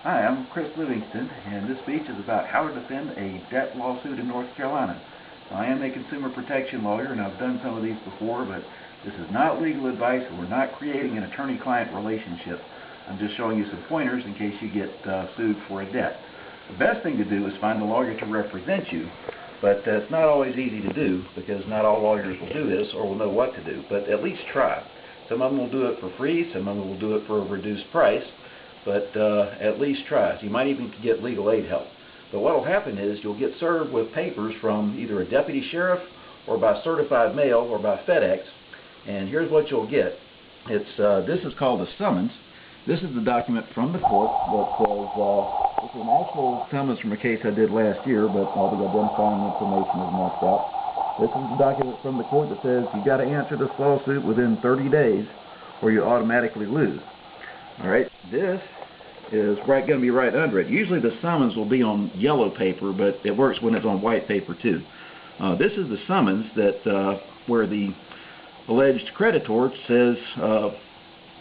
Hi, I'm Chris Livingston, and this speech is about how to defend a debt lawsuit in North Carolina. I am a consumer protection lawyer, and I've done some of these before, but this is not legal advice, and we're not creating an attorney-client relationship. I'm just showing you some pointers in case you get sued for a debt. The best thing to do is find a lawyer to represent you, but it's not always easy to do because not all lawyers will do this or will know what to do, but at least try. Some of them will do it for free, some of them will do it for a reduced price, but at least try. So you might even get legal aid help. But what will happen is you'll get served with papers from either a deputy sheriff or by certified mail or by FedEx, and here's what you'll get. This is called a summons. This is the document from the court that says, it's an actual summons from a case I did last year, but all the identifying information is marked out. This is the document from the court that says you've got to answer this lawsuit within 30 days or you automatically lose. Alright, this is going to be right under it. Usually the summons will be on yellow paper, but it works when it's on white paper too. This is the summons that where the alleged creditor says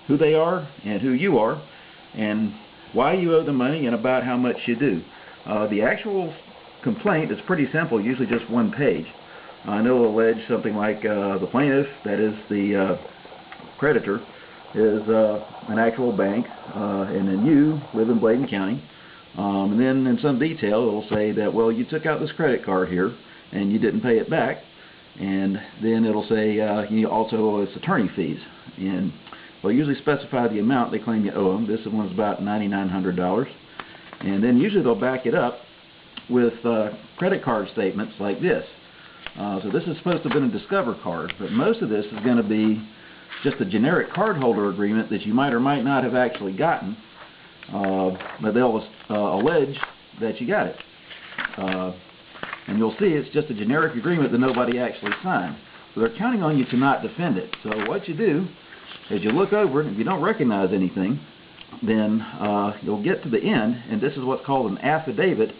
who they are and who you are and why you owe the money and about how much you do. The actual complaint is pretty simple, usually just one page. I know it'll allege something like the plaintiff, that is the creditor, is an actual bank, and then you live in Bladen County, and then in some detail it'll say that, well, you took out this credit card here and you didn't pay it back, and then it'll say you also owe us attorney fees, and they'll usually specify the amount they claim you owe them. This one's about $9,900, and then usually they'll back it up with credit card statements like this. So this is supposed to have been a Discover card, but most of this is going to be just a generic cardholder agreement that you might or might not have actually gotten, but they'll allege that you got it. And you'll see it's just a generic agreement that nobody actually signed. So they're counting on you to not defend it. So what you do is you look over it, and if you don't recognize anything, then you'll get to the end, and this is what's called an affidavit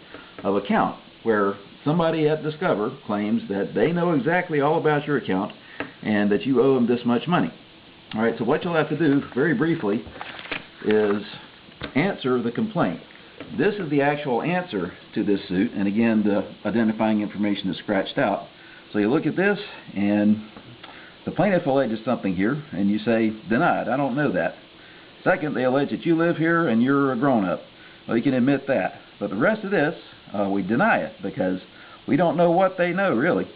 of account, where somebody at Discover claims that they know exactly all about your account and that you owe them this much money. Alright, so what you'll have to do, very briefly, is answer the complaint. This is the actual answer to this suit, and again, the identifying information is scratched out. So you look at this, and the plaintiff alleges something here, and you say, denied, I don't know that. Second, they allege that you live here and you're a grown-up. Well, you can admit that. But the rest of this, we deny it, because we don't know what they know, really.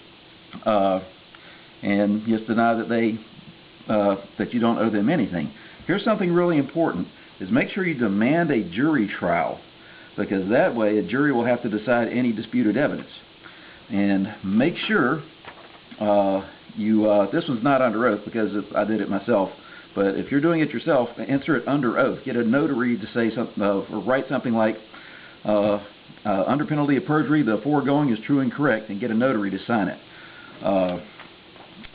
And just deny that that you don't owe them anything. Here's something really important, is make sure you demand a jury trial, because that way a jury will have to decide any disputed evidence. And make sure this one's not under oath, because I did it myself, but if you're doing it yourself, answer it under oath. Get a notary to say something, or write something like, under penalty of perjury, the foregoing is true and correct, and get a notary to sign it.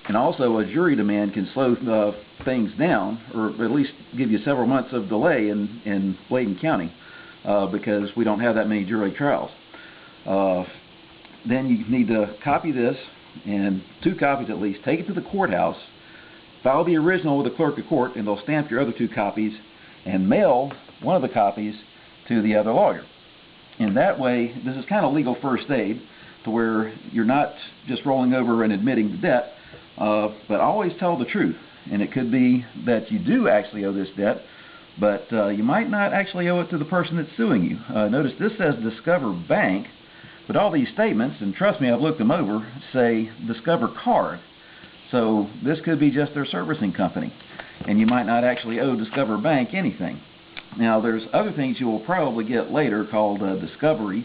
And also, a jury demand can slow things down, or at least give you several months of delay in Bladen County, because we don't have that many jury trials. Then you need to copy this, and 2 copies at least. Take it to the courthouse, file the original with the clerk of court, and they'll stamp your other 2 copies, and mail one of the copies to the other lawyer. And that way, this is kind of legal first aid, to where you're not just rolling over and admitting the debt, but always tell the truth. And it could be that you do actually owe this debt, but you might not actually owe it to the person that's suing you. Notice this says Discover Bank, but all these statements, and trust me, I've looked them over, say Discover Card. So this could be just their servicing company, and you might not actually owe Discover Bank anything. Now, there's other things you will probably get later called discovery,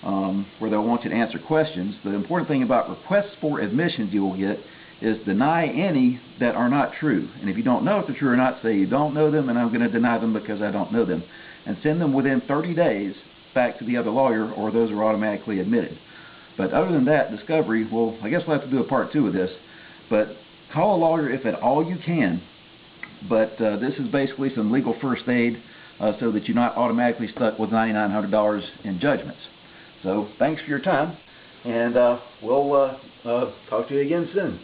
where they'll want you to answer questions. The important thing about requests for admissions you will get is deny any that are not true. And if you don't know if they're true or not, say you don't know them and I'm going to deny them because I don't know them. And send them within 30 days back to the other lawyer, or those are automatically admitted. But other than that, discovery, well, I guess we'll have to do a part 2 of this. But call a lawyer if at all you can. But this is basically some legal first aid, so that you're not automatically stuck with $9,900 in judgments. So thanks for your time, and we'll talk to you again soon.